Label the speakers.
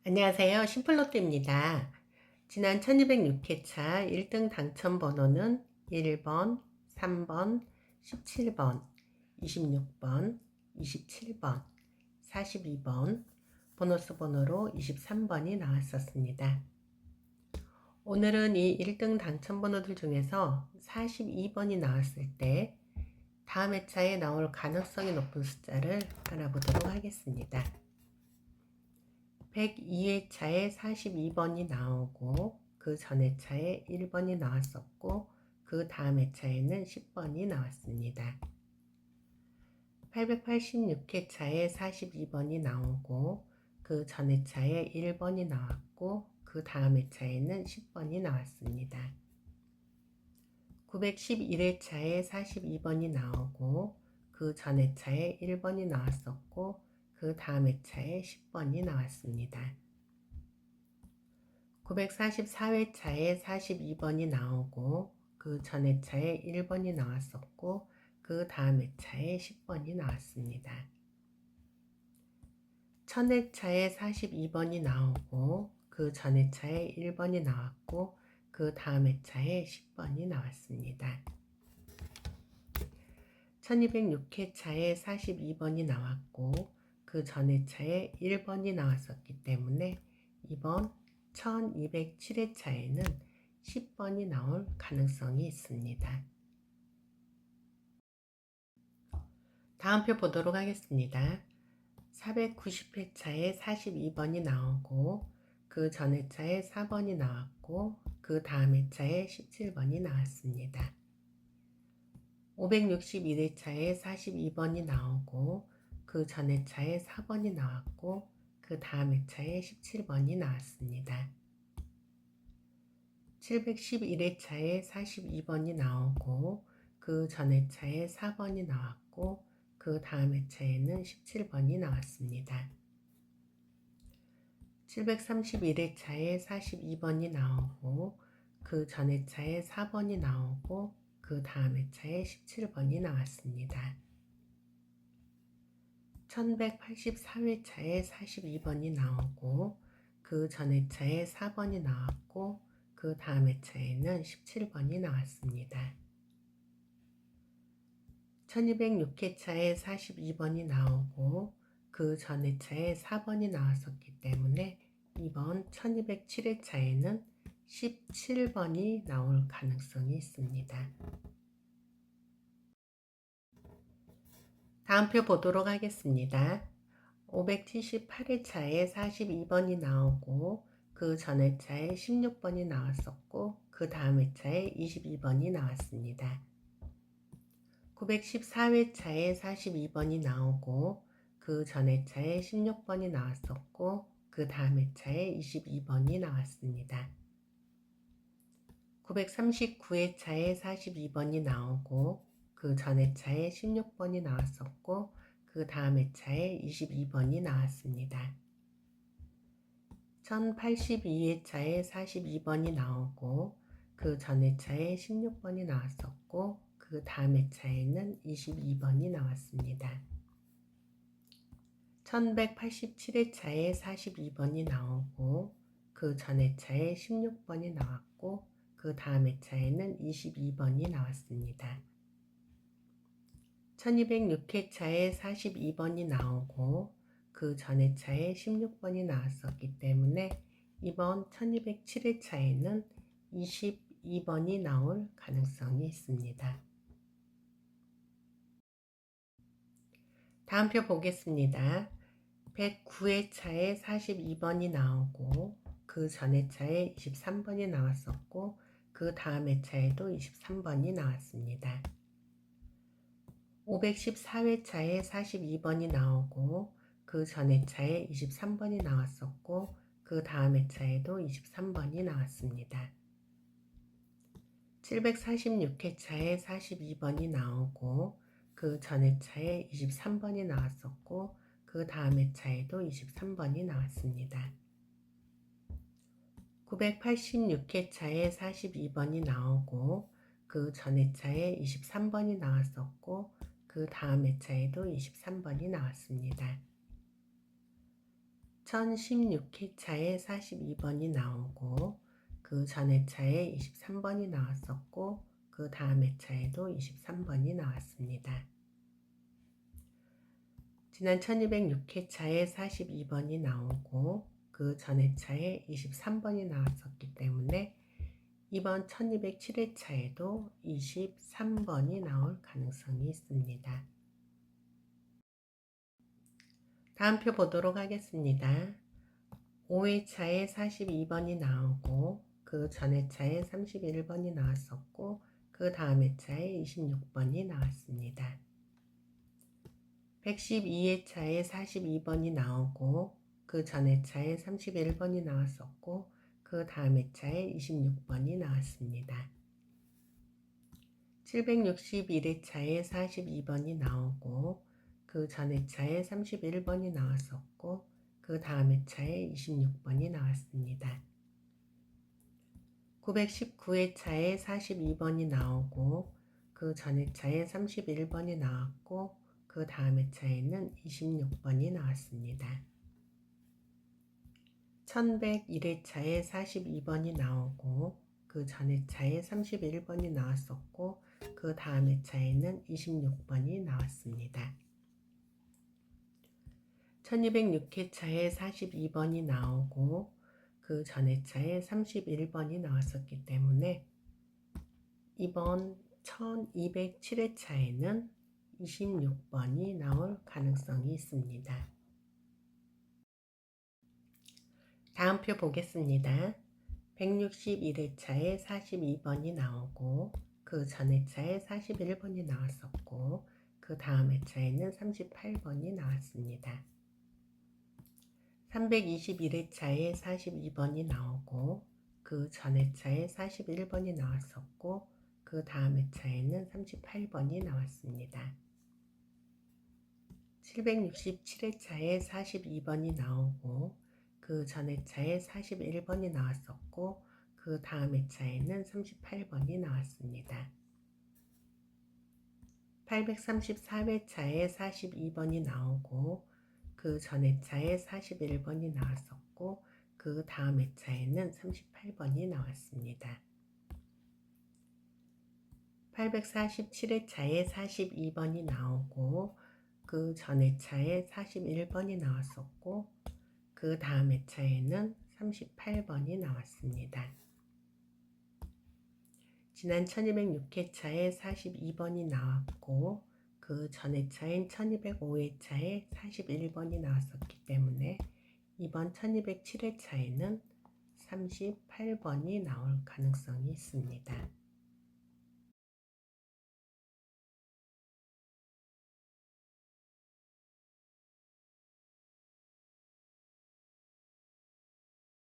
Speaker 1: 안녕하세요. 심플로또입니다. 지난 1206회차 1등 당첨 번호는 1번, 3번, 17번, 26번, 27번, 42번, 보너스 번호로 23번이 나왔었습니다. 오늘은 이 1등 당첨 번호들 중에서 42번이 나왔을 때 다음 회차에 나올 가능성이 높은 숫자를 알아보도록 하겠습니다. 102회차에 42번이 나오고 그 전 회차에 1번이 나왔었고 그 다음 회차에는 10번이 나왔습니다. 886회차에 42번이 나오고 그 전 회차에 1번이 나왔고 그 다음 회차에는 10번이 나왔습니다. 911회차에 42번이 나오고 그 전 회차에 1번이 나왔었고 그 다음 회차에 10번이 나왔습니다. 944회차에 42번이 나오고 그 전 회차에 1번이 나왔었고 그 다음 회차에 10번이 나왔습니다. 1000회차에 42번이 나오고 그 전 회차에 1번이 나왔고 그 다음 회차에 10번이 나왔습니다. 1206회차에 42번이 나왔고 그 전 회차에 1번이 나왔었기 때문에 이번 1207회차에는 10번이 나올 가능성이 있습니다. 다음 표 보도록 하겠습니다. 490회차에 42번이 나오고 그 전 회차에 4번이 나왔고 그 다음 회차에 17번이 나왔습니다. 561회차에 42번이 나오고 그 전 회차에 4번이 나왔고 그 다음 회차에 17번이 나왔습니다. 711회차에 42번이 나오고 그 전 회차에 4번이 나왔고 그 다음 회차에는 17번이 나왔습니다. 731회차에 42번이 나오고 그 전 회차에 4번이 나오고 그 다음 회차에 17번이 나왔습니다. 1184회차에 42번이 나오고 그 전 회차에 4번이 나왔고 그 다음 회차에는 17번이 나왔습니다. 1206회차에 42번이 나오고 그 전 회차에 4번이 나왔었기 때문에 이번 1207회차에는 17번이 나올 가능성이 있습니다. 다음 표 보도록 하겠습니다. 578회차에 42번이 나오고 그 전 회차에 16번이 나왔었고 그 다음 회차에 22번이 나왔습니다. 914회차에 42번이 나오고 그 전 회차에 16번이 나왔었고 그 다음 회차에 22번이 나왔습니다. 939회차에 42번이 나오고 그 전 회차에 16번이 나왔었고 그 다음 회차에 22번이 나왔습니다. 1082회차에 42번이 나오고 그 전 회차에 16번이 나왔었고 그 다음 회차에는 22번이 나왔습니다. 1187회차에 42번이 나오고 그 전 회차에 16번이 나왔고 그 다음 회차에는 22번이 나왔습니다. 1206회차에 42번이 나오고 그 전 회차에 16번이 나왔었기 때문에 이번 1207회차에는 22번이 나올 가능성이 있습니다. 다음 표 보겠습니다. 109회차에 42번이 나오고 그 전 회차에 23번이 나왔었고 그 다음 회차에도 23번이 나왔습니다. 514회차에 42번이 나오고 그 전 회차에 23번이 나왔었고 그 다음 회차에도 23번이 나왔습니다. 746회차에 42번이 나오고 그 전 회차에 23번이 나왔었고 그 다음 회차에도 23번이 나왔습니다. 986회차에 42번이 나오고 그 전 회차에 23번이 나왔었고 그 다음 회차에도 23번이 나왔습니다. 1016회차에 42번이 나오고 그 전 회차에 23번이 나왔었고 그 다음 회차에도 23번이 나왔습니다. 지난 1206회차에 42번이 나오고 그 전 회차에 23번이 나왔었기 때문에 이번 1207회차에도 23번이 나올 가능성이 있습니다. 다음 표 보도록 하겠습니다. 5회차에 42번이 나오고 그 전 회차에 31번이 나왔었고 그 다음 회차에 26번이 나왔습니다. 112회차에 42번이 나오고 그 전 회차에 31번이 나왔었고 그 다음 회차에 26번이 나왔습니다. 761회차에 42번이 나오고 그 전 회차에 31번이 나왔었고 그 다음 회차에 26번이 나왔습니다. 919회차에 42번이 나오고 그 전 회차에 31번이 나왔고 그 다음 회차에는 26번이 나왔습니다. 1101회차에 42번이 나오고 그 전 회차에 31번이 나왔었고 그 다음 회차에는 26번이 나왔습니다. 1206회차에 42번이 나오고 그 전 회차에 31번이 나왔었기 때문에 이번 1207회차에는 26번이 나올 가능성이 있습니다. 다음 표 보겠습니다. 161회차에 42번이 나오고 그 전 회차에 41번이 나왔었고 그 다음 회차에는 38번이 나왔습니다. 321회차에 42번이 나오고 그 전 회차에 41번이 나왔었고 그 다음 회차에는 38번이 나왔습니다. 767회차에 42번이 나오고 그 전 회차에 41번이 나왔었고 그 다음 회차에는 38번이 나왔습니다. 834회차에 42번이 나오고 그 전 회차에 41번이 나왔었고 그 다음 회차에는 38번이 나왔습니다. 847회차에 42번이 나오고 그 전 회차에 41번이 나왔었고 그 다음 회차에는 38번이 나왔습니다. 지난 1206회차에 42번이 나왔고 그 전 회차인 1205회차에 41번이 나왔었기 때문에 이번 1207회차에는 38번이 나올 가능성이 있습니다.